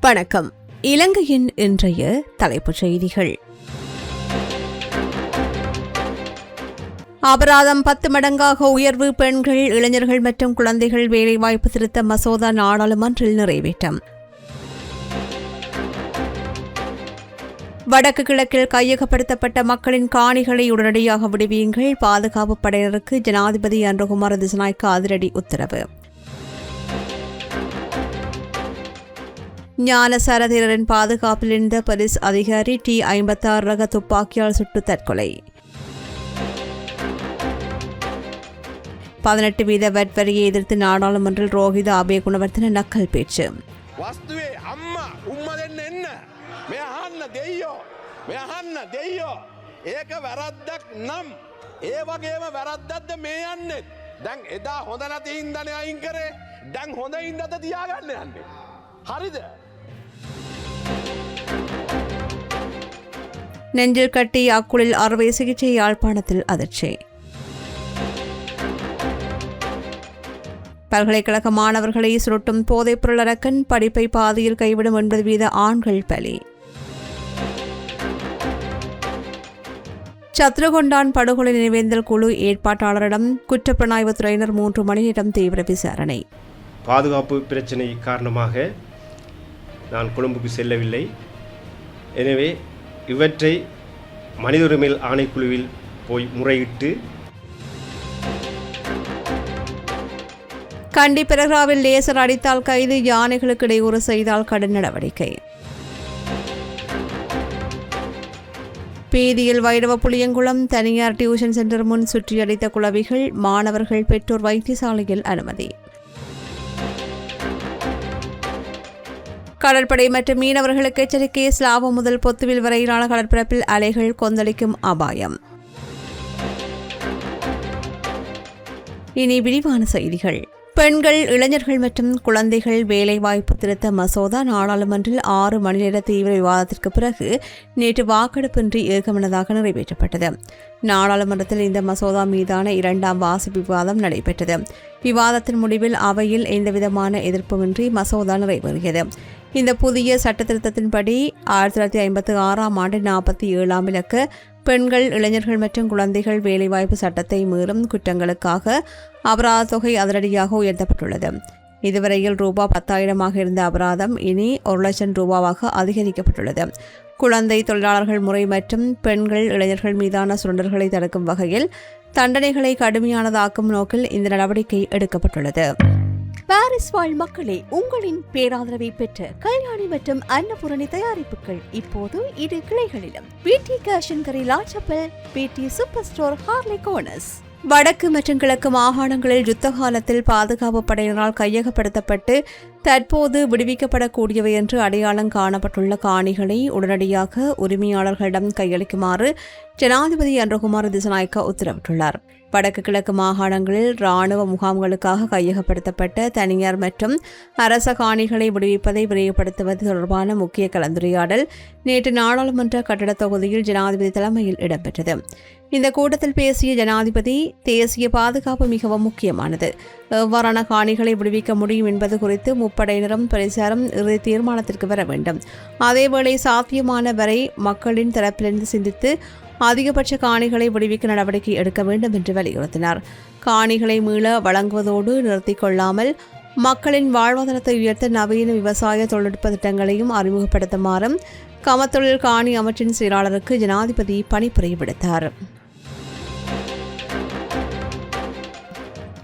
வணக்கம். இலங்கையின் இன்றைய தலைப்புச் செய்திகள். அபராதம் 10 மடங்காக உயர்வு. பெண்கள், இளைஞர்கள் மற்றும் குழந்தைகள் வேலைவாய்ப்பு திருத்த மசோதா நாடாளுமன்றில் நிறைவேற்றம். வடக்கு கிழக்கில் கையகப்படுத்தப்பட்ட மக்களின் காணிகளை உடனடியாக விடுவியுங்கள். பாதுகாப்பு படையினருக்கு ஜனாதிபதி அன்றகுமார திசாநாயக்க அதிரடி உத்தரவு. ஞானசார தேரரின் பாதுகாப்பில் இருந்த போலீஸ் அதிகாரி T56 ரக துப்பாக்கியால் சுட்டு தற்கொலை. 18 வீத வட் வரியை எதிர்த்து நாடாளுமன்றில் ரோஹித அபய குணவர்த்தன நக்கல் பேச்சு. நெஞ்சில் கட்டி அக்குளில் அறுவை சிகிச்சை. யாழ்ப்பாணத்தில் அதிர்ச்சி. பல்கலைக்கழக மாணவர்களை சுருட்டும் போதைப்பொருள் அரக்கன் படிப்பை பாதியில் கைவிடும் 80 வீத ஆண்கள் பலி. சத்ருகொண்டான் படுகொலை நினைவேந்தல் குழு ஏற்பாட்டாளரிடம் குற்றப்புலனாய்வுத்துறையினர் 3 மணி நேரம் தீவிர விசாரணை. பாதுகாப்பு பிரச்சினை காரணமாக நான் கொழும்புக்கு செல்லவில்லை. எனவே இவற்றை மனித உரிமை ஆணைக்குழுவில் போய் முறையிட்டு. கண்டி பிரகாவில் லேசர் அடித்தால் கைது. யானைகளுக்கு இடையூறு செய்தால் கடும் நடவடிக்கை. பீதியில் வைரவ புளியங்குளம் தனியார் டியூஷன் சென்டர் முன் சுற்றியடித்த குளவிகள். மாணவர்கள் பெற்றோர் வைத்தியசாலையில் அனுமதி. கடற்படை மற்றும் மீனவர்களுக்கு எச்சரிக்கை. ஸ்லாவம் முதல் பொத்துவில் வரையிலான கடற்பரப்பில் அலைகள் கொந்தளிக்கும் அபாயம். இனி விரிவான செய்திகள். பெண்கள், இளைஞர்கள் மற்றும் குழந்தைகள் வேலைவாய்ப்பு திருத்த மசோதா நாடாளுமன்றில் 6 மணி நேர தீவிர விவாதத்திற்கு பிறகு நேற்று வாக்கெடுப்பின்றி ஏகமனதாக நிறைவேற்றப்பட்டது. நாடாளுமன்றத்தில் இந்த மசோதா மீதான 2ஆம் வாசிப்பு விவாதம் நடைபெற்றது. விவாதத்தின் முடிவில் அவையில் எந்தவிதமான எதிர்ப்புமின்றி மசோதா நிறைவேறியது. இந்த புதிய சட்டத்திருத்தத்தின்படி 1956ஆம் ஆண்டு 47ஆம் இலக்க பெண்கள், இளைஞர்கள் மற்றும் குழந்தைகள் வேலைவாய்ப்பு சட்டத்தை மீறும் குற்றங்களுக்காக அபராத தொகை அதிரடியாக உயர்த்தப்பட்டுள்ளது. இதுவரையில் ரூபாய் 10,000 இருந்த அபராதம் இனி 1,00,000 ரூபாவாக அதிகரிக்கப்பட்டுள்ளது. குழந்தை தொழிலாளர்கள் முறை மற்றும் பெண்கள், இளைஞர்கள் மீதான சுரண்டல்களை தடுக்கும் வகையில் தண்டனைகளை கடுமையானதாக்கும் நோக்கில் இந்த நடவடிக்கை எடுக்கப்பட்டுள்ளது. பாரிஸ் வாழ் மக்களே, உங்களின் பேராதரவை பெற்ற கல்யாணி மற்றும் அன்னபூரணி தயாரிப்புகள் இப்போது 2 கிளைகளிலும். பிடி கேஷன் கரி லாச்சப்பல், பிடி சூப்பர் ஸ்டோர் ஹார்லி கோனஸ். வடக்கு மற்றும் கிழக்கு மாகாணங்களில் யுத்த காலத்தில் பாதுகாப்பு படையினரால் கையகப்படுத்தப்பட்டு தற்போது விடுவிக்கப்படக்கூடியவை என்று அடையாளம் காணப்பட்டுள்ள காணிகளை உடனடியாக உரிமையாளர்களிடம் கையளிக்குமாறு ஜனாதிபதி அன்றகுமார திசாநாயக்க உத்தரவிட்டுள்ளார். வடக்கு கிழக்கு மாகாணங்களில் இராணுவ முகாம்களுக்காக கையகப்படுத்தப்பட்ட தனியார் மற்றும் அரச காணிகளை விடுவிப்பதை விரைவுபடுத்துவது தொடர்பான முக்கிய கலந்துரையாடல் நேற்று நாடாளுமன்ற கட்டடத் தொகுதியில் ஜனாதிபதி தலைமையில் இடம்பெற்றது. இந்த கூட்டத்தில் பேசிய ஜனாதிபதி, தேசிய பாதுகாப்பு மிகவும் முக்கியமானது. எவ்வாறான காணிகளை விடுவிக்க முடியும் என்பது குறித்து முப்படையினரும் பிரச்சாரம் இறுதி தீர்மானத்திற்கு வர வேண்டும். அதேவேளை சாத்தியமான வரை மக்களின் தரப்பிலிருந்து சிந்தித்து அதிகபட்ச காணிகளை விடுவிக்க நடவடிக்கை எடுக்க வேண்டும் என்று வலியுறுத்தினார். காணிகளை மீள வழங்குவதோடு நிறுத்திக் கொள்ளாமல் மக்களின் வாழ்வாதாரத்தை உயர்த்த நவீன விவசாய தொழில்நுட்ப திட்டங்களையும் அறிமுகப்படுத்துமாறும் கமத்தொழில் காணி அமைச்சின் செயலாளருக்கு ஜனாதிபதி பணிப்புரை விடுத்தார்.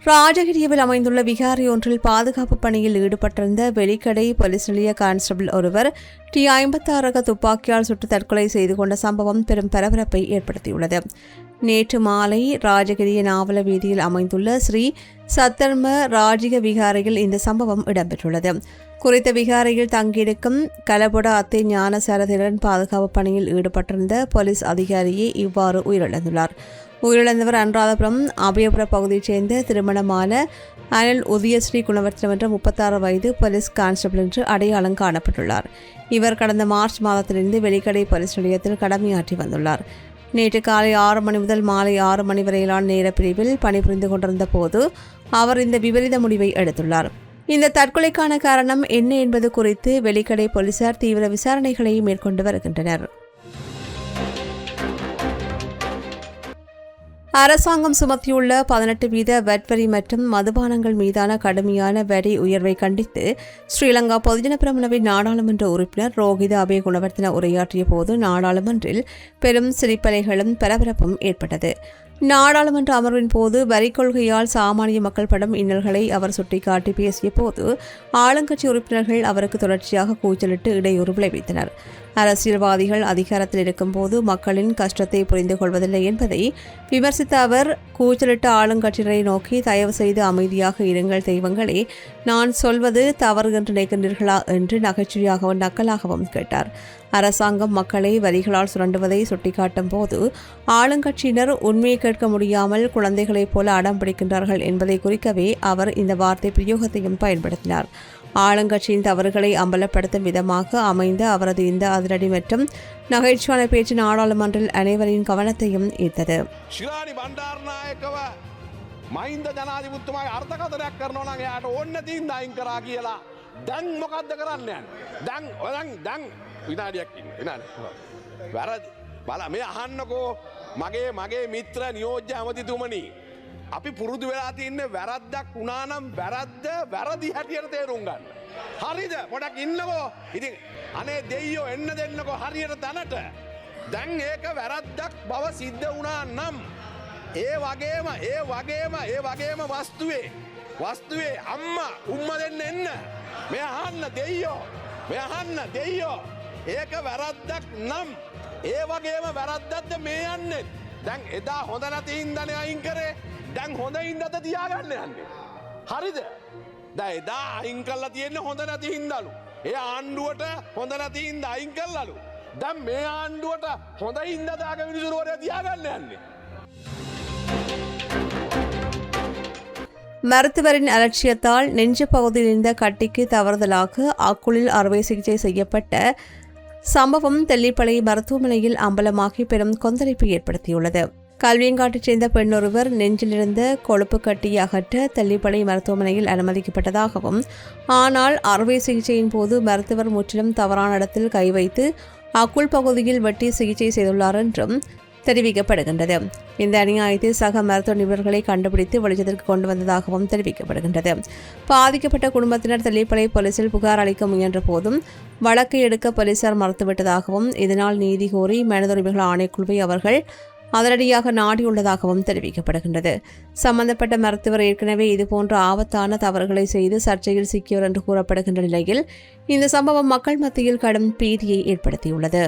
ராஜகிரியவில் அமைந்துள்ள விகாரி ஒன்றில் பாதுகாப்பு பணியில் ஈடுபட்டிருந்த வெளிக்கடை போலீஸ் நிலைய கான்ஸ்டபிள் ஒருவர் T56 ரக துப்பாக்கியால் சுட்டு தற்கொலை செய்து கொண்ட சம்பவம் பெரும் பரபரப்பை ஏற்படுத்தியுள்ளது. நேற்று மாலை ராஜகிரிய நாவல வீதியில் அமைந்துள்ள ஸ்ரீ சத்தர்ம ராஜிக விகாரையில் இந்த சம்பவம் இடம்பெற்றுள்ளது. குறித்த விகாரையில் தங்கியிருக்கும் கலபுட அத்தை ஞானசாரதிரன் பாதுகாப்பு பணியில் ஈடுபட்டிருந்த போலீஸ் அதிகாரியே இவ்வாறு உயிரிழந்துள்ளார். உயிரிழந்தவர் அனுராதபுரம் அபயபுர பகுதியைச் சேர்ந்த திருமணமான அனில் உதயஸ்ரீ குணவர்த்தனம் என்ற 36 வயது போலீஸ் கான்ஸ்டபிள் என்று அடையாளம் காணப்பட்டுள்ளார். இவர் கடந்த மார்ச் மாதத்திலிருந்து வெளிக்கடை போலீஸ் நிலையத்தில் கடமையாற்றி வந்துள்ளார். நேற்று காலை 6 மணி முதல் மாலை 6 மணி வரையிலான நேர பிரிவில் பணிபுரிந்து கொண்டிருந்த போது அவர் இந்த விபரீத முடிவை எடுத்துள்ளார். இந்த தற்கொலைக்கான காரணம் என்ன என்பது குறித்து வெலிக்கடை போலீசார் தீவிர விசாரணைகளை மேற்கொண்டு வருகின்றனர். அரசாங்கம் சுமத்தியுள்ள 18% வரி மற்றும் மதுபானங்கள் மீதான கடுமையான வரி உயர்வை கண்டித்து ஸ்ரீலங்கா பொதுஜன பெரமுனவின் நாடாளுமன்ற உறுப்பினர் ரோஹித அபேகுணவர்தன உரையாற்றிய போது நாடாளுமன்றில் பெரும் சிரிப்பலைகளும் பரபரப்பும் ஏற்பட்டது. நாடாளுமன்ற அமர்வின் போது வரி கொள்கையால் சாமானிய மக்கள் படும் இன்னல்களை அவர் சுட்டிக்காட்டி பேசிய போது ஆளுங்கட்சி உறுப்பினர்கள் அவருக்கு தொடர்ச்சியாக கூச்சலிட்டு இடையூறு விளைவித்தனர். அரசியல்வாதிகள் அதிகாரத்தில் இருக்கும்போது மக்களின் கஷ்டத்தை புரிந்து கொள்வதில்லை என்பதை விமர்சித்த அவர் கூச்சலிட்ட ஆளுங்கட்சியினரை நோக்கி தயவு செய்து அமைதியாக இருங்கள் தெய்வங்களே, நான் சொல்வது தவறு என்று நினைக்கின்றீர்களா என்று நகைச்சுவையாகவும் நக்கலாகவும் கேட்டார். அரசாங்கம் மக்களை வரிகளால் சுரண்டுவதை சுட்டிக்காட்டும் போது ஆளுங்கட்சியினர் உண்மையை கேட்க முடியாமல் குழந்தைகளைப் போல அடம் பிடிக்கின்றார்கள் என்பதை குறிக்கவே அவர் இந்த வார்த்தை பிரயோகத்தையும் பயன்படுத்தினார். ஆளுங்கட்சியின் தவறுகளை அம்பலப்படுத்தும் விதமாக அமைந்த அவரது இந்த அதிரடி மற்றும் நகைச்சுவான பேச்சு நாடாளுமன்றில் அனைவரின் கவனத்தையும் ஈர்த்தது. මහින්ද ජනාධිපතිතුමාගේ අර්ථකථනයක් කරනවා නම් එයාට ඕන්න තියෙන අයින් කරා කියලා දැන් මොකද්ද කරන්න යන්නේ? දැන් විනාඩියක් ඉන්න. විනාඩියක්. වැරදි. බල මේ අහන්නකෝ මගේ මිත්‍ර නියෝජ්‍ය ඇමතිතුමනි. අපි පුරුදු වෙලා තින්නේ වැරද්දක් වුණා නම් වැරදි හැටියට තේරුම් ගන්න. හරිද? පොඩක් ඉන්නකෝ. ඉතින් අනේ දෙයියෝ එන්න දෙන්නකෝ හරියට තැනට. දැන් ඒක වැරද්දක් බව සිද්ධ වුණා නම් ඒ වගේම වස්තුවේ අම්මා දෙන්න එන්න. මේ අහන්න දෙයියෝ ඒක වැරද්දක් නම් ඒ වගේම වැරද්දක්ද මේ යන්නේ. දැන් එදා හොඳ නැති හින්දානේ අයින් කරේ. දැන් හොඳ හින්දාද තියාගන්න යන්නේ. හරිද? දැන් එදා අයින් කරලා තියෙන්නේ හොඳ නැති හින්දාලු. ඒ ආණ්ඩුවට හොඳ නැති හින්දා අයින් කළාලු. දැන් මේ ආණ්ඩුවට හොඳ හින්දාද ආගේ මිනිසුරෝරේ තියාගන්න යන්නේ. மருத்துவரின் அலட்சியத்தால் நெஞ்சு பகுதியில் இருந்த கட்டிக்கு தவறுதலாக அக்குளில் அறுவை சிகிச்சை செய்யப்பட்ட சம்பவம் தெல்லிப்பளை மருத்துவமனையில் அம்பலமாகி பெரும் கொந்தளிப்பை ஏற்படுத்தியுள்ளது. கல்வியங்காட்டைச் சேர்ந்த பெண்ணொருவர் நெஞ்சிலிருந்த கொழுப்பு கட்டியை அகற்ற தெல்லிப்பளை மருத்துவமனையில் அனுமதிக்கப்பட்டதாகவும், ஆனால் அறுவை சிகிச்சையின் போது மருத்துவர் முற்றிலும் தவறான இடத்தில் கை வைத்து அக்குள் பகுதியில் வெட்டி சிகிச்சை செய்துள்ளார் என்றும் தெரிவிக்கப்படுகின்றது. இந்த அநியாயத்தை சக மருத்துவ நிபுணர்களை கண்டுபிடித்து வெளிச்சத்திற்கு கொண்டு வந்ததாகவும் தெரிவிக்கப்படுகின்றது. பாதிக்கப்பட்ட குடும்பத்தினர் தெல்லிப்பளை போலீசில் புகார் அளிக்க முயன்ற போதும் வழக்கை எடுக்க போலீசார் மறுத்துவிட்டதாகவும், இதனால் நீதி கோரி மனித உரிமைகள் ஆணைக்குழுவை அவர்கள் அதிரடியாக நாடியுள்ளதாகவும் தெரிவிக்கப்படுகின்றது. சம்பந்தப்பட்ட மருத்துவர் ஏற்கனவே இதுபோன்ற ஆபத்தான தவறுகளை செய்து சர்ச்சையில் சிக்கியவர் என்று கூறப்படுகின்ற நிலையில் இந்த சம்பவம் மக்கள் மத்தியில் கடும் பீதியை ஏற்படுத்தியுள்ளது.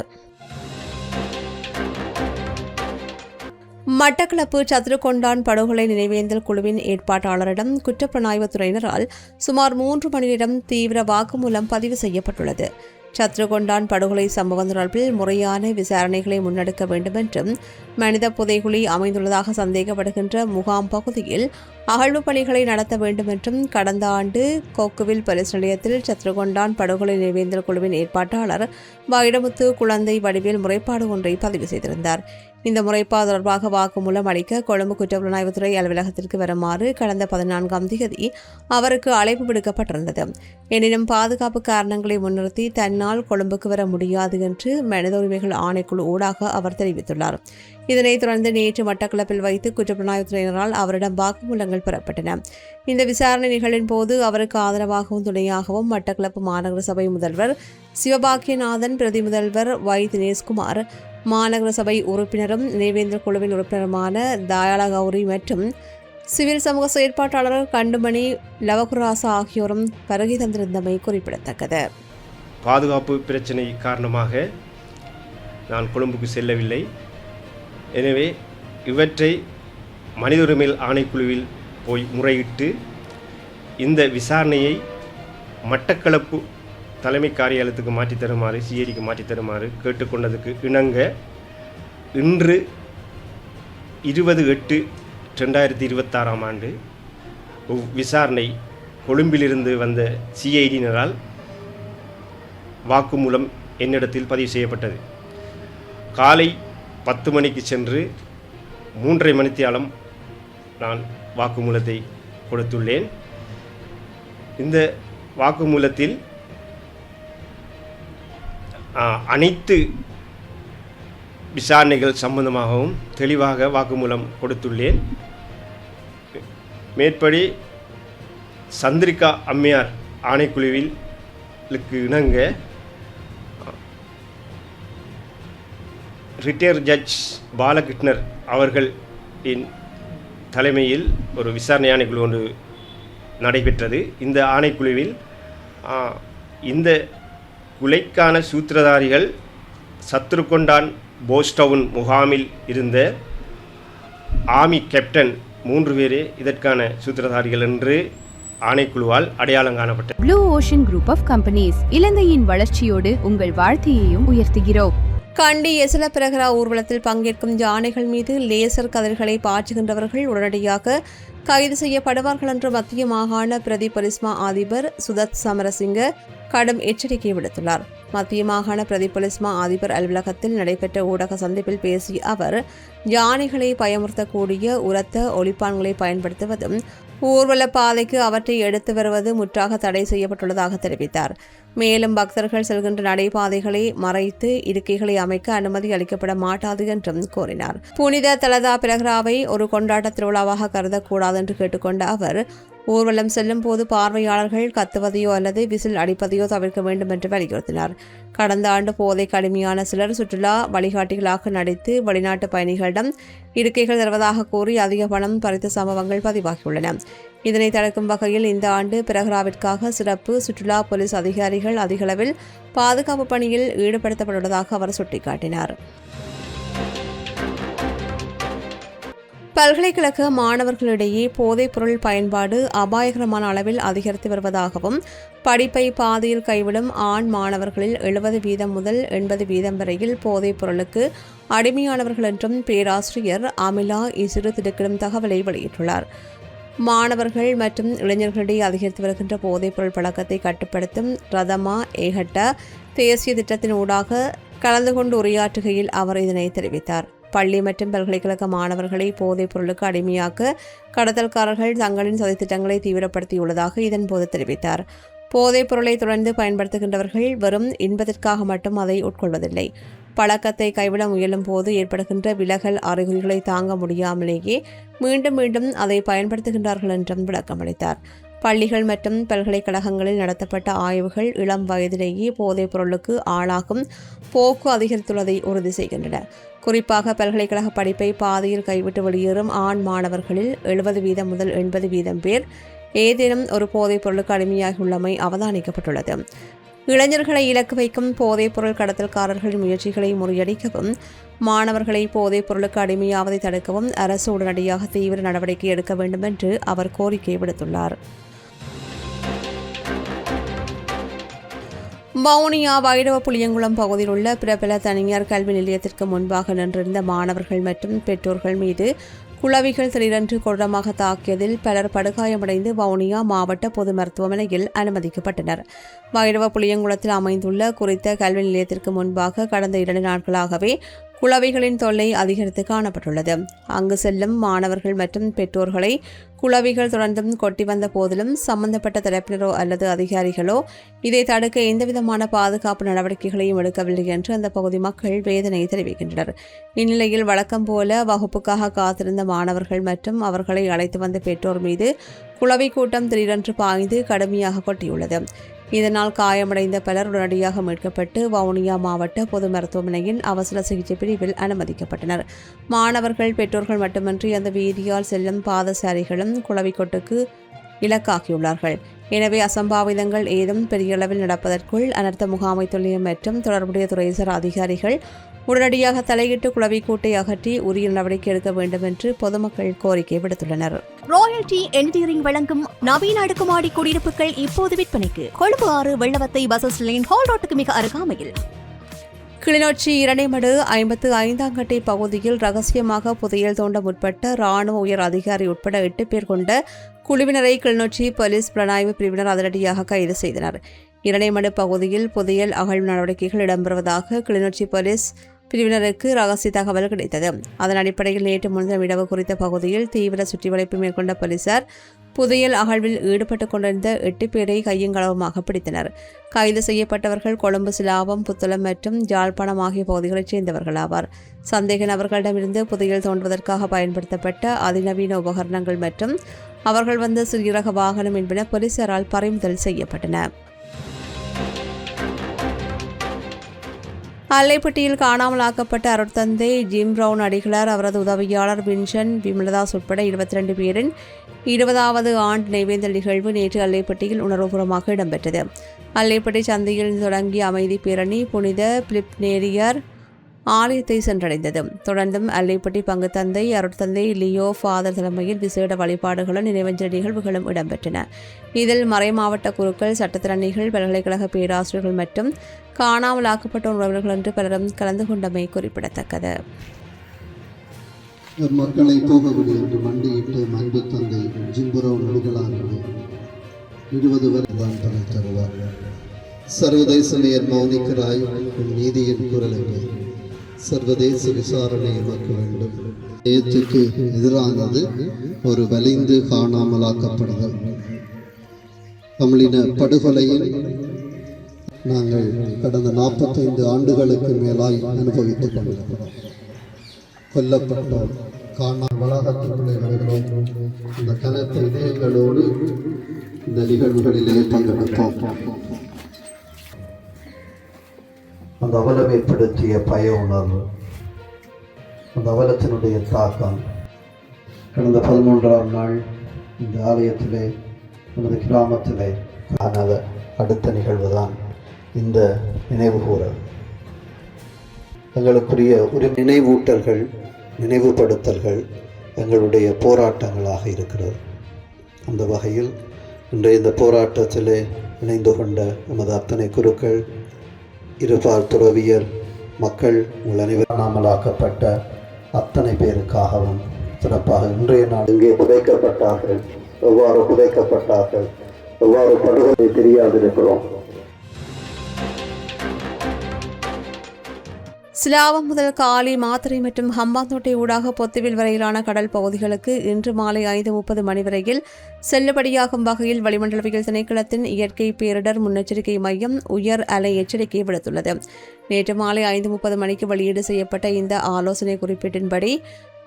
மட்டக்களப்பு சத்ருகொண்டான் படுகொலை நினைவேந்தல் குழுவின் ஏற்பாட்டாளரிடம் குற்றப்புலனாய்வுத் துறையினரால் சுமார் 3 மணி நேரம் தீவிர வாக்குமூலம் பதிவு செய்யப்பட்டுள்ளது. சத்ருகொண்டான் படுகொலை சம்பவம் தொடர்பில் முறையான விசாரணைகளை முன்னெடுக்க வேண்டும் என்றும், மனித புதைகுழி அமைந்துள்ளதாக சந்தேகப்படுகின்ற முகாம் பகுதியில் அகழ்வு பணிகளை நடத்த வேண்டும் என்றும் கடந்த ஆண்டு கொக்குவில் போலீஸ் நிலையத்தில் சத்ருகொண்டான் படுகொலை நினைவேந்தல் குழுவின் ஏற்பாட்டாளர் வைரமுத்து குழந்தை வடிவில் முறைப்பாடு ஒன்றை பதிவு செய்திருந்தார். இந்த முறைப்பாடு தொடர்பாக வாக்குமூலம் அளிக்க கொழும்பு குற்றப்புலனாய்வுத்துறை அலுவலகத்திற்கு வருமாறு கடந்த 14ஆம் தேதி அவருக்கு அழைப்பு விடுக்கப்பட்டிருந்தது. எனினும் பாதுகாப்பு காரணங்களை முன்னிறுத்தி தன்னால் கொழும்புக்கு வர முடியாது என்று மனித உரிமைகள் ஆணைக்குழு ஊடாக அவர் தெரிவித்துள்ளார். இதனைத் தொடர்ந்து நேற்று மட்டக்களப்பில் வைத்து குற்றப்புலனாய்வுத்துறையினரால் அவரிடம் வாக்குமூலங்கள் பெறப்பட்டன. இந்த விசாரணை நிகழ்வின் போது அவருக்கு ஆதரவாகவும் துணையாகவும் மட்டக்களப்பு மாநகர சபை முதல்வர் சிவபாக்கியநாதன், பிரதி முதல்வர் வை தினேஷ்குமார், மாநகர சபை உறுப்பினரும் நினைவேந்தல் குழுவின் உறுப்பினருமான தயாள கௌரி மற்றும் சிவில் சமூக செயற்பாட்டாளர் கண்டுமணி லவகுராசா ஆகியோரும் வருகை தந்திருந்தமை குறிப்பிடத்தக்கது. பாதுகாப்பு பிரச்சினை காரணமாக நான் கொழும்புக்கு செல்லவில்லை. எனவே இவற்றை மனித உரிமைகள் ஆணைக்குழுவில் போய் முறையிட்டு இந்த விசாரணையை மட்டக்களப்பு தலைமை காரியாலயத்துக்கு மாற்றித் தருமாறு, சிஐடிக்கு மாற்றித் தருமாறு கேட்டுக்கொண்டதுக்கு இணங்க இன்று 20/8/2026 ஆண்டு விசாரணை கொழும்பிலிருந்து வந்த சிஐடியினரால் வாக்குமூலம் என்னிடத்தில் பதிவு செய்யப்பட்டது. காலை 10 மணிக்கு சென்று 3.5 மணித்தியாலம் நான் வாக்குமூலத்தை கொடுத்துள்ளேன். இந்த வாக்குமூலத்தில் அனைத்து விசாரணைகள் சம்பந்தமாகவும் தெளிவாக வாக்குமூலம் கொடுத்துள்ளேன். மேற்படி சந்திரிகா அம்மையார் ஆணைக்குழுவிலுக்கு இணங்க ரிட்டையர் ஜட்ஜ் பாலகிருஷ்ணர் அவர்களின் தலைமையில் ஒரு விசாரணை ஆணைக்குழு ஒன்று நடைபெற்றது. இந்த ஆணைக்குழுவில் இந்த கொலைக்கான சூத்திரதாரிகள் சத்ருகொண்டான் போஸ்டவுன் முகாமில் இருந்த ஆர்மி கேப்டன் 3 பேரே இதற்கான சூத்திரதாரிகள் என்று ஆணைக்குழுவால் அடையாளம் காணப்பட்டது. Blue Ocean Group of Companies இலங்கையின் வளர்ச்சியோடு உங்கள் வாழ்க்கையையும் உயர்த்துகிறோம். கண்டி எசல பிரகரா ஊர்வலத்தில் பங்கேற்கும் யானைகள் மீது லேசர் கதிர்களை பாய்ச்சுகின்றவர்கள் உடனடியாக கைது செய்யப்படுவார்கள் என்று மத்திய மாகாண பிரதி பொலிஸ்மா அதிபர் சுதத் சமரசிங்க கடும் எச்சரிக்கை விடுத்துள்ளார். மத்திய மாகாண பிரதி பொலிஸ்மா அதிபர் அலுவலகத்தில் நடைபெற்ற ஊடக சந்திப்பில் பேசிய அவர், யானைகளை பயமுறுத்தக்கூடிய உரத்த ஒலிப்பான்களை பயன்படுத்துவதும் ஊர்வல பாதைக்கு அவற்றை எடுத்து வருவது முற்றாக தடை செய்யப்பட்டுள்ளதாக தெரிவித்தார். மேலும் பக்தர்கள் செல்கின்ற நடைபாதைகளை மறைத்து இருக்கைகளை அமைக்க அனுமதி அளிக்கப்பட மாட்டாது என்றும் கூறினார். புனித தலதா பிரகராவை ஒரு கொண்டாட்ட திருவிழாவாக கருதக்கூடாது என்று கேட்டுக்கொண்ட அவர், ஊர்வலம் செல்லும் போது பார்வையாளர்கள் கத்துவதையோ அல்லது விசில் அடிப்பதையோ தவிர்க்க வேண்டும் என்று வலியுறுத்தினார். கடந்த ஆண்டு போதைக்கு அடிமையான சிலர் சுற்றுலா வழிகாட்டிகளாக நடித்து வெளிநாட்டு பயணிகளிடம் இருக்கைகள் தருவதாக கூறி அதிக பணம் பறித்த சம்பவங்கள் பதிவாகியுள்ளன. இதனை தடுக்கும் வகையில் இந்த ஆண்டு பிரகராவிற்காக சிறப்பு சுற்றுலா போலீஸ் அதிகாரிகள் அதிகளவில் பாதுகாப்பு பணியில் ஈடுபடுத்தப்பட்டுள்ளதாக அவர் சுட்டிக்காட்டினார். பல்கலைக்கழக மாணவர்களிடையே போதைப்பொருள் பயன்பாடு அபாயகரமான அளவில் அதிகரித்து வருவதாகவும் படிப்பை பாதியில் கைவிடும் ஆண் மாணவர்களில் 70% முதல் 80% வரையில் போதைப் பொருளுக்கு அடிமையானவர்கள் என்றும் பேராசிரியர் அமிலா இசிறு திடுக்கிடும் தகவலை வெளியிட்டுள்ளார். மாணவர்கள் மற்றும் இளைஞர்களிடையே அதிகரித்து வருகின்ற போதைப்பொருள் பழக்கத்தை கட்டுப்படுத்தும் ரதமா ஏகட்ட தேசிய திட்டத்தின் ஊடாக கலந்து கொண்டு உரையாற்றுகையில் அவர் இதனை தெரிவித்தார். பள்ளி மற்றும் பல்கலைக்கழக மாணவர்களை போதைப் பொருளுக்கு அடிமையாக்க கடத்தல்காரர்கள் தங்களின் சதித்திட்டங்களை தீவிரப்படுத்தியுள்ளதாக இதன்போது தெரிவித்தார். போதைப் பொருளை தொடர்ந்து பயன்படுத்துகின்றவர்கள் வெறும் இன்பத்திற்காக மட்டும் அதை உட்கொள்வதில்லை. பழக்கத்தை கைவிட முயலும் போது ஏற்படுகின்ற விலகல் அறிகுறிகளை தாங்க முடியாமலேயே மீண்டும் மீண்டும் அதை பயன்படுத்துகின்றார்கள் என்றும் விளக்கமளித்தார். பள்ளிகள் மற்றும் பல்கலைக்கழகங்களில் நடத்தப்பட்ட ஆய்வுகள் இளம் வயதிலேயே போதைப் பொருளுக்கு ஆளாகும் போக்கு அதிகரித்துள்ளதை உறுதி செய்கின்றன. குறிப்பாக பல்கலைக்கழக படிப்பை பாதியில் கைவிட்டு வெளியேறும் ஆண் மாணவர்களில் 70% முதல் 80% பேர் ஏதேனும் ஒரு போதைப் பொருளுக்கு அடிமையாகியுள்ளமை அவதானிக்கப்பட்டுள்ளது. இளைஞர்களை இலக்கு வைக்கும் போதைப் பொருள் கடத்தல்காரர்களின் முயற்சிகளை முறியடிக்கவும் மாணவர்களை போதைப் பொருளுக்கு அடிமையாவதை தடுக்கவும் அரசு உடனடியாக தீவிர நடவடிக்கை எடுக்க வேண்டும் என்று அவர் கோரிக்கை விடுத்துள்ளார். வவுனியா வைரவ புளியங்குளம் பகுதியில் உள்ள பிரபல தனியார் கல்வி நிலையத்திற்கு முன்பாக நின்றிருந்த மாணவர்கள் மற்றும் பெற்றோர்கள் மீது குளவிகள் திடீரென்று கொடூரமாக தாக்கியதில் பலர் படுகாயமடைந்து வவுனியா மாவட்ட பொது மருத்துவமனையில் அனுமதிக்கப்பட்டனர். வைரவ புளியங்குளத்தில் அமைந்துள்ள குறித்த கல்வி நிலையத்திற்கு முன்பாக கடந்த 2 நாட்களாகவே குளவிகளின் தொல்லை அதிகரித்து காணப்பட்டுள்ளது. அங்கு செல்லும் மாணவர்கள் மற்றும் பெற்றோர்களை குளவிகள் தொடர்ந்தும் கொட்டி வந்த போதிலும் சம்பந்தப்பட்ட தரப்பினரோ அல்லது அதிகாரிகளோ இதை தடுக்க எந்தவிதமான பாதுகாப்பு நடவடிக்கைகளையும் எடுக்கவில்லை என்று அந்த பகுதி மக்கள் வேதனை தெரிவிக்கின்றனர். இந்நிலையில் வழக்கம் போல வகுப்புக்காக காத்திருந்த மாணவர்கள் மற்றும் அவர்களை அழைத்து வந்த பெற்றோர் மீது குளவி கூட்டம் திடீரென்று பாய்ந்து கடுமையாக கொட்டியுள்ளது. இதனால் காயமடைந்த பலர் உடனடியாக மீட்கப்பட்டு வவுனியா மாவட்ட பொது மருத்துவமனையின் அவசர சிகிச்சை பிரிவில் அனுமதிக்கப்பட்டனர். மாணவர்கள் பெற்றோர்கள் மட்டுமின்றி அந்த வீதியால் செல்லும் பாதசாரிகளும் குளவிக்கொட்டுக்கு இலக்காகியுள்ளார்கள். எனவே அசம்பாவிதங்கள் ஏதும் பெரிய அளவில் நடப்பதற்குள் அனர்த்த முகாமைத்துவ நிலையம் மற்றும் தொடர்புடைய துறைசார் அதிகாரிகள் உடனடியாக தலையிட்டு குளவிக்கூட்டை அகற்றி உரிய நடவடிக்கை எடுக்க வேண்டும் என்று பொதுமக்கள் கோரிக்கை விடுத்துள்ளனர். ராயல்டி என்ஜினியரிங் வழங்கும் நவீன அடுக்குமாடி குடியிருப்புகள் இப்போது விற்பனைக்கு. Colombo 6 Wellawatte bus line hall ரோட்டுக்கு மிக அருகாமையில். கிளிநொச்சி இரணைமடு 55ஆம் கட்டை பகுதியில் ரகசியமாக புதையல் தோண்ட முற்பட்ட இராணுவ உயர் அதிகாரி உட்பட 8 பேர் கொண்ட குழுவினரை கிளிநொச்சி போலீஸ் புலனாய்வு பிரிவினர் அதிரடியாக கைது செய்தனர். இரணைமடு பகுதியில் புதையல் அகழ்வு நடவடிக்கைகள் இடம்பெறுவதாக கிளிநொச்சி போலீஸ் பிரிவினருக்கு ரகசிய தகவல் கிடைத்தது. அதன் அடிப்படையில் நேற்று முன்தினம் இரவு குறித்த பகுதியில் தீவிர சுற்றிவளைப்பு மேற்கொண்ட போலீசார் புதையல் அகழ்வில் ஈடுபட்டுக் கொண்டிருந்த 8 பேரை கையங்களவுமாக பிடித்தனர். கைது செய்யப்பட்டவர்கள் கொழும்பு, சிலாவம், புத்தளம் மற்றும் யாழ்ப்பாணம் ஆகிய பகுதிகளைச் சேர்ந்தவர்கள் ஆவார். சந்தேக நபர்களிடமிருந்து புதையல் தோண்டுவதற்காக பயன்படுத்தப்பட்ட அதிநவீன உபகரணங்கள் மற்றும் அவர்கள் வந்த சிறிய ரக வாகனம் என்பன போலீசாரால் பறிமுதல் செய்யப்பட்டன. அல்லைப்பட்டியில் காணாமல் ஆக்கப்பட்ட அருட்தந்தை ஜிம் பிரவுன் அடிகளார், அவரது உதவியாளர் வின்சன் விமலதாஸ் உட்பட 22 பேரின் 20வது ஆண்டு நினைவேந்தல் நிகழ்வு நேற்று அல்லைப்பட்டியில் உணர்வுபூர்வமாக இடம்பெற்றது. அல்லைப்பட்டி சந்தையில் தொடங்கிய அமைதி பேரணி புனித பிலிப் நேரியர் ஆலயத்தை சென்றடைந்தது. தொடர்ந்தும் அல்லைப்பட்டி பங்கு தந்தை அருட்தந்தை லியோ ஃபாதர் தலைமையில் விசேட வழிபாடுகளும் நினைவஞ்சல் நிகழ்வுகளும் இடம்பெற்றன. இதில் மறைமாவட்ட குருக்கள், சட்டத்திறனிகள், பல்கலைக்கழக பேராசிரியர்கள் மற்றும் காணாமல் ஆக்கப்பட்ட உறவினர்கள் என்று பலரும் கலந்து கொண்டமை குறிப்பிடத்தக்கது. மக்களை போகவில்லை என்று மண்டியிட்டு அன்பு தந்தை ஜிம்புரோ நடிகளானது 20 வரை தான் தலை தருவார். சர்வதேச நேர் மௌனிக்கராய் நீதியின் குரலை சர்வதேச விசாரணை எமக்கு வேண்டும். ஏற்றுக்கு எதிரானது ஒரு வலிந்து காணாமலாக்கப்படுதல். தமிழின படுகொலையில் நாங்கள் கடந்த 45 ஆண்டுகளுக்கு மேலாய் அனுபவித்துக் கொண்டிருக்கிறோம். கொல்லப்பட்டோம், வளாகத்திற்குள்ளே வருகிறோம். இந்த கனத்த இதயங்களோடு இந்த நிகழ்வுகளிலே பங்கெடுப்போம். அந்த அவலம் ஏற்படுத்திய பய உணர்வு, அந்த அவலத்தினுடைய தாக்கம் கடந்த 13ஆம் நாள் இந்த ஆலயத்திலே, நமது கிராமத்திலே ஆனத அடுத்த நிகழ்வு தான் இந்த நினைவுகூறல். எங்களுக்குரிய ஒரு நினைவூட்டல்கள், நினைவுபடுத்தல்கள் எங்களுடைய போராட்டங்களாக இருக்கிறது. அந்த வகையில் இன்றைய இந்த போராட்டத்திலே இணைந்து கொண்ட நமது அத்தனை குருக்கள், இருபால் துறவியர், மக்கள், காணாமலாக்கப்பட்ட அத்தனை பேருக்காகவும் சிறப்பாக இன்றைய நாள் இங்கே புதைக்கப்பட்டார்கள், எவ்வாறு புதைக்கப்பட்டார்கள், எவ்வாறு படுகொலை தெரியாதிருக்கிறோம். சிலாவம் முதல் காலி, மாத்தறை மற்றும் ஹம்பாந்தோட்டை ஊடாக பொத்துவில் வரையிலான கடல் பகுதிகளுக்கு இன்று மாலை 5:30 மணி வரையில் செல்லுபடியாகும் வகையில் வளிமண்டலவியல் திணைக்களத்தின் இயற்கை பேரிடர் முன்னெச்சரிக்கை மையம் உயர் அலை எச்சரிக்கை விடுத்துள்ளது. நேற்று மாலை 5:30 மணிக்கு வெளியீடு செய்யப்பட்ட இந்த ஆலோசனை குறிப்பீட்டின்படி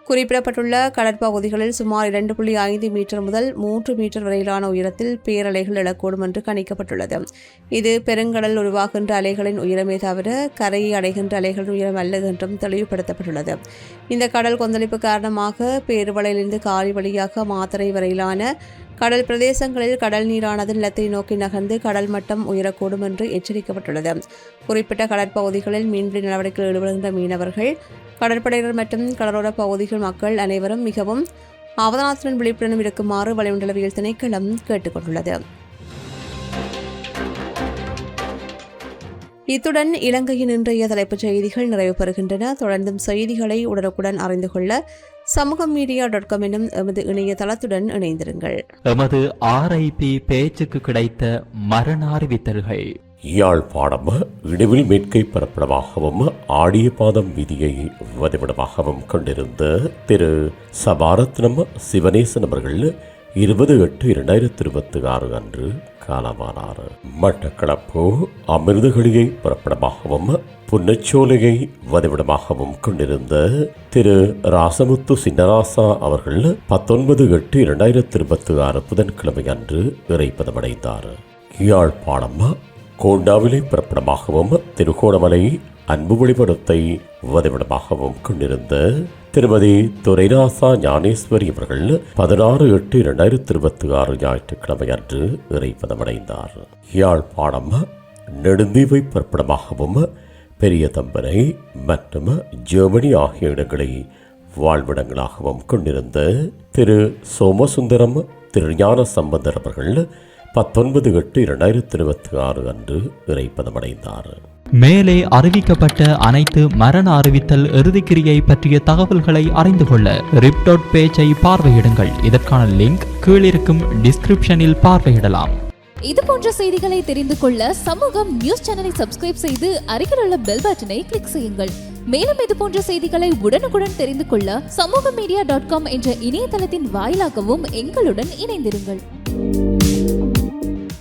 குறிப்பிடப்பட்டுள்ள கடற்பகுதிகளில் சுமார் 2.5 மீட்டர் முதல் 3 மீட்டர் வரையிலான உயரத்தில் பேரலைகள் எழக்கூடும் என்று கணிக்கப்பட்டுள்ளது. இது பெருங்கடல் உருவாகின்ற அலைகளின் உயரமே தவிர கரையை அடைகின்ற அலைகளின் உயரம் அல்ல என்றும் தெளிவுபடுத்தப்பட்டுள்ளது. இந்த கடல் கொந்தளிப்பு காரணமாக பேருவளையிலிருந்து காலி வழியாக மாத்தறை வரையிலான கடல் பிரதேசங்களில் கடல் நீரானது நிலத்தை நோக்கி நகர்ந்து கடல் மட்டம் உயரக்கூடும் என்று எச்சரிக்கப்பட்டுள்ளது. குறிப்பிட்ட கடற்பகுதிகளில் மீன்பிடி நடவடிக்கையில் ஈடுபடுகின்ற மீனவர்கள், கடற்படையினர் மற்றும் கடலோர பகுதிகள் மக்கள் அனைவரும் மிகவும் அவதானத்துடன் விழிப்புடன் இருக்குமாறு வளிமண்டலவியல் திணைக்களம் கேட்டுக்கொண்டுள்ளது. இத்துடன் இலங்கையின் இன்றைய தலைப்புச் செய்திகள் நிறைவு பெறுகின்றன. தொடர்ந்தும் செய்திகளை உடனுக்குடன் அறிந்து கொள்ள சமூகமீடியா.com எனும் எமது இணையதளத்துடன் இணைந்திருங்கள். எமது RIP பேச்சுக்கு கிடைத்த மரண அறிவித்தல்கள். யாழ்ப்பாணம் இடைவில் மேற்கை பரப்பளமாகவும் ஆடிய பாதம் வீதியை வதிவிடமாகவும் கொண்டிருந்த திரு சபாரத்னம் சிவனேசன் அவர்கள் 20/8/2026 அன்று காலமானார். மட்டக்களப்பு அமிர்தகளியை புறப்படமாகவும் புன்னச்சோலையை வதிவிடமாகவும் கொண்டிருந்த திரு ராசமுத்து சின்னராசா அவர்கள் 19/8/2026 புதன்கிழமை அன்று இறைப்பதமடைந்தார். யாழ்ப்பாணம் கோண்டாவிலை பிறப்பிடமாகவும் திருகோணமலை அன்பு வழிபடத்தை வதிவிடமாகவும் கொண்டிருந்த திருமதி துரைராசா ஞானேஸ்வரி அவர்கள் 16/8/2026 ஞாயிற்றுக்கிழமை அன்று இறைப்பதமடைந்தார். யாழ்ப்பாணம் நெடுந்தீவை பிறப்பிடமாகவும் பெரிய தம்பனை மற்றும் ஜெர்மனி ஆகிய இடங்களை வாழ்விடங்களாகவும் கொண்டிருந்த திரு சோமசுந்தரம் திருஞான சம்பந்தர் அவர்கள் 19/8/2026 அன்று இறைப்பதமடைந்தார். மேலே அறிவிக்கப்பட்ட அனைத்து மரண அறிவித்தல் இறுதிக்கிரியை பற்றிய தகவல்களை அறிந்து கொள்ள RIP.பேஜை பார்வையிடுங்கள். இதற்கான லிங்க் கீழிருக்கும் டிஸ்கிரிப்ஷனில் பார்வையிடலாம். இது போன்ற செய்திகளை தெரிந்து கொள்ள சமூகம் நியூஸ் சேனலை சப்ஸ்கிரைப் செய்து அருகில் உள்ள பெல் பட்டனை கிளிக் செய்யுங்கள். மேலும் இது போன்ற செய்திகளை உடனுக்குடன் தெரிந்து கொள்ள சமூகமீடியா.com என்ற இணையதளத்தின் வாயிலாகவும் எங்களுடன் இணைந்திருங்கள்.